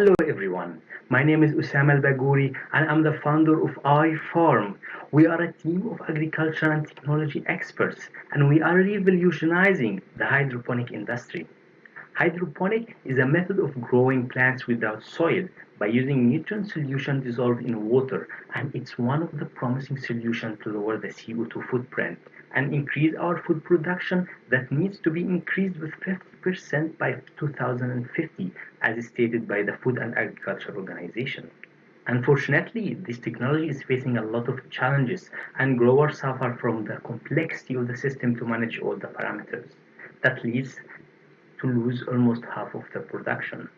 Hello everyone, my name is Usama Al-Bagouri and I'm the founder of iFarm. We are a team of agriculture and technology experts and we are revolutionizing the hydroponic industry. Hydroponic is a method of growing plants without soil by using nutrient solution dissolved in water, and it's one of the promising solutions to lower the CO2 footprint and increase our food production that needs to be increased with 50% by 2050 as stated by the Food and Agriculture Organization. Unfortunately, this technology is facing a lot of challenges and growers suffer from the complexity of the system to manage all the parameters. That leads to lose almost half of the production.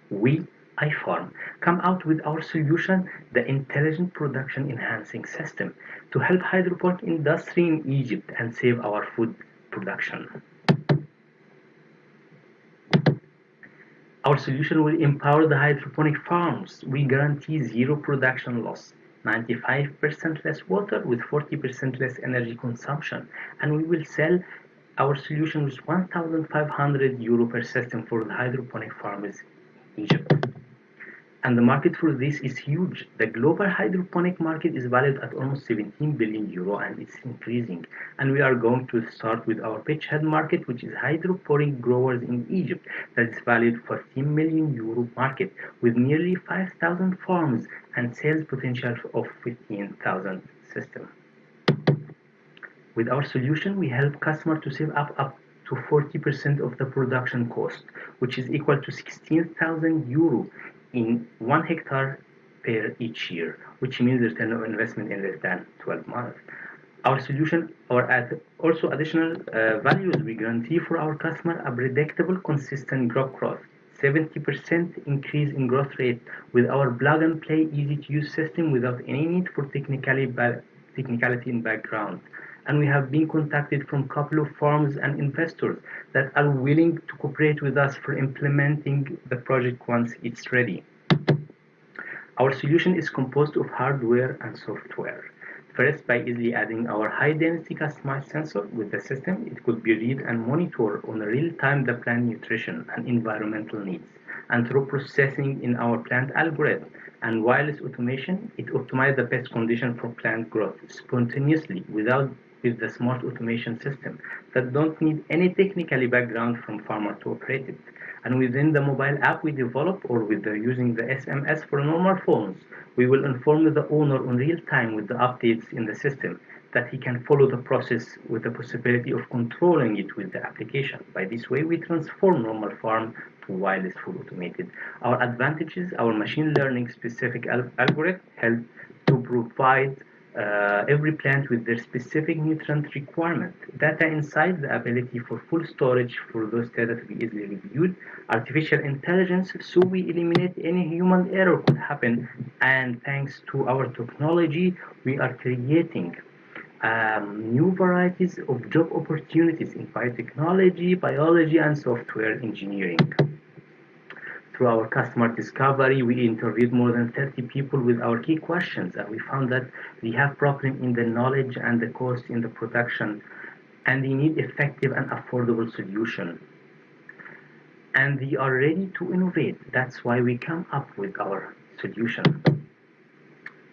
We, iFarm, come out with our solution, the Intelligent Production Enhancing System, to help hydroponic industry in Egypt and save our food production. Our solution will empower the hydroponic farms. We guarantee zero production loss, 95% less water with 40% less energy consumption, and we will sell our solution with €1,500 per system for the hydroponic farmers in Egypt. And the market for this is huge. The global hydroponic market is valued at almost €17 billion and it's increasing. And we are going to start with our pitchhead market, which is hydroponic growers in Egypt, that is valued €14 million market with nearly 5,000 farms and sales potential of 15,000 systems. With our solution, we help customers to save up to 40% of the production cost, which is equal to €16,000 in 1 hectare per each year, which means return on investment in less than 12 months. Our solution also additional values we guarantee for our customer a predictable, consistent growth, 70% increase in growth rate with our plug and play, easy to use system without any need for technicality in background. And we have been contacted from a couple of farms and investors that are willing to cooperate with us for implementing the project once it's ready. Our solution is composed of hardware and software. First, by easily adding our high-density customized sensor with the system, it could be read and monitor on real-time the plant nutrition and environmental needs. And through processing in our plant algorithm and wireless automation, it optimizes the best condition for plant growth spontaneously with the smart automation system that don't need any technical background from farmer to operate it. And within the mobile app we develop or with using the SMS for normal phones, we will inform the owner on real time with the updates in the system that he can follow the process with the possibility of controlling it with the application. By this way, we transform normal farm to wireless full automated. Our advantages, our machine learning specific algorithm help to provide every plant with their specific nutrient requirement. Data inside the ability for full storage for those data to be easily reviewed. Artificial intelligence, so we eliminate any human error could happen. And thanks to our technology, we are creating new varieties of job opportunities in biotechnology, biology, and software engineering. Through our customer discovery, we interviewed more than 30 people with our key questions, and we found that they have problem in the knowledge and the cost in the production, and they need effective and affordable solution. And they are ready to innovate. That's why we come up with our solution.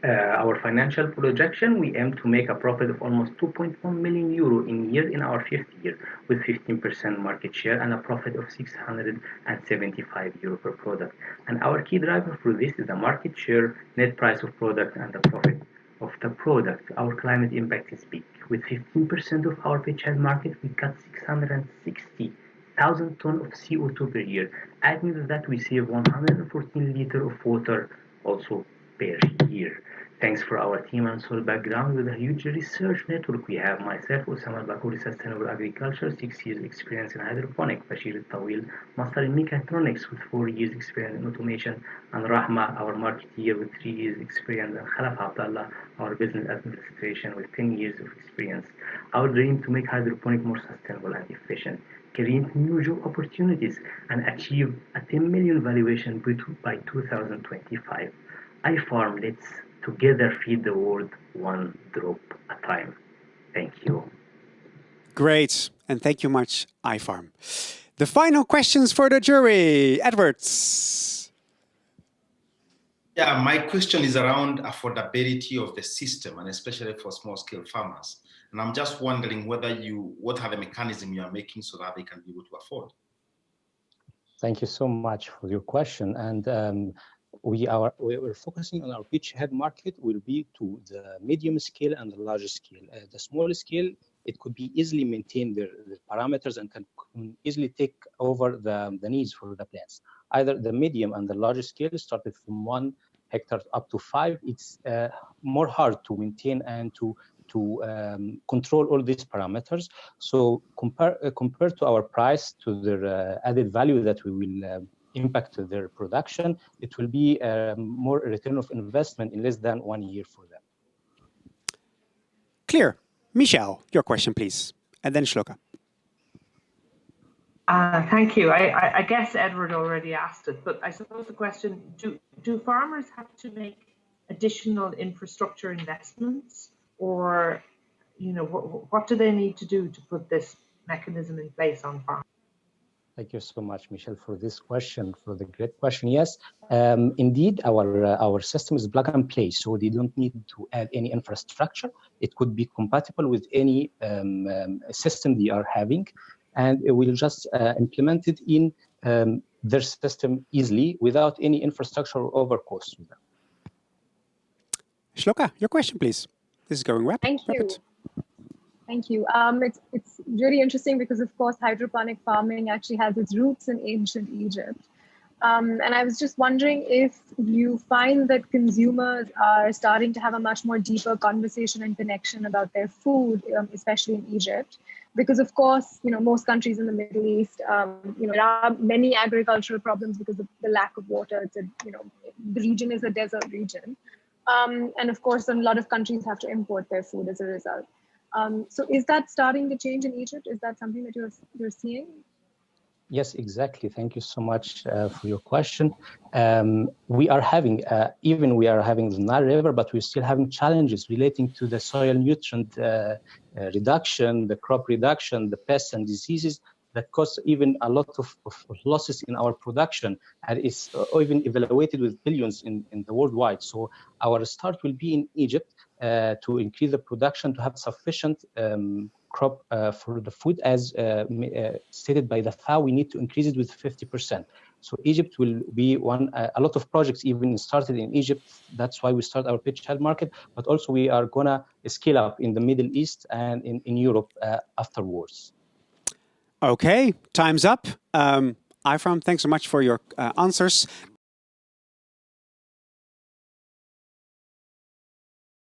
Our financial projection, we aim to make a profit of almost €2.1 million in year in our 5th year with 15% market share and a profit of €675 per product. And our key driver for this is the market share, net price of product, and the profit of the product. Our climate impact is big. With 15% of our pitchhead market, we cut 660,000 tons of CO2 per year. Adding to that, we save 114 liters of water also per year. Thanks for our team and soil background with a huge research network. We have myself, Osama Al-Bakouri, Sustainable Agriculture, 6 years experience in hydroponic, Bashir Al-Tawil, Master in Mechatronics with 4 years experience in automation, and Rahma, our marketeer with 3 years experience, and Khalaf Abdallah, our business administration with 10 years of experience. Our dream to make hydroponic more sustainable and efficient, create new job opportunities, and achieve a 10 million valuation by 2025. iFarm, let's together feed the world one drop at a time. Thank you. Great, and thank you much, iFarm. The final questions for the jury. Edwards. Yeah, my question is around affordability of the system, and especially for small-scale farmers. And I'm just wondering what are the mechanisms you are making so that they can be able to afford? Thank you so much for your question. And we're focusing on our beachhead market will be to the medium scale and the large scale. The small scale, it could be easily maintain the parameters and can easily take over the needs for the plants. Either the medium and the large scale started from 1 hectare up to 5. It's more hard to maintain and to control all these parameters. So compared to our price to the added value that we will impact their production, it will be more return of investment in less than 1 year for them. Clear. Michelle, your question, please. And then Shloka. Thank you. I guess Edward already asked it, but I suppose the question, do farmers have to make additional infrastructure investments, or what do they need to do to put this mechanism in place on farms? Thank you so much, Michelle, for this question, for the great question. Yes, indeed, our system is plug and play, so they don't need to add any infrastructure. It could be compatible with any system they are having, and it will just implement it in their system easily without any infrastructure or overcost with them. Shloka, your question, please. This is going rapid. Thank you. Thank you. It's really interesting because, of course, hydroponic farming actually has its roots in ancient Egypt. And I was just wondering if you find that consumers are starting to have a much more deeper conversation and connection about their food, especially in Egypt. Because, of course, most countries in the Middle East, there are many agricultural problems because of the lack of water. It's the region is a desert region. And of course, a lot of countries have to import their food as a result. So is that starting to change in Egypt? Is that something that you're seeing? Yes, exactly. Thank you so much for your question. We are having, we are having the Nile River, but we're still having challenges relating to the soil nutrient reduction, the crop reduction, the pests and diseases that cause even a lot of losses in our production, and is even evaluated with billions in the worldwide. So our start will be in Egypt to increase the production, to have sufficient crop for the food, as stated by the FAO. We need to increase it with 50%. So Egypt will be a lot of projects even started in Egypt. That's why we start our beachhead market, but also we are gonna scale up in the Middle East and in Europe afterwards. Okay, time's up. iFarm, thanks so much for your answers.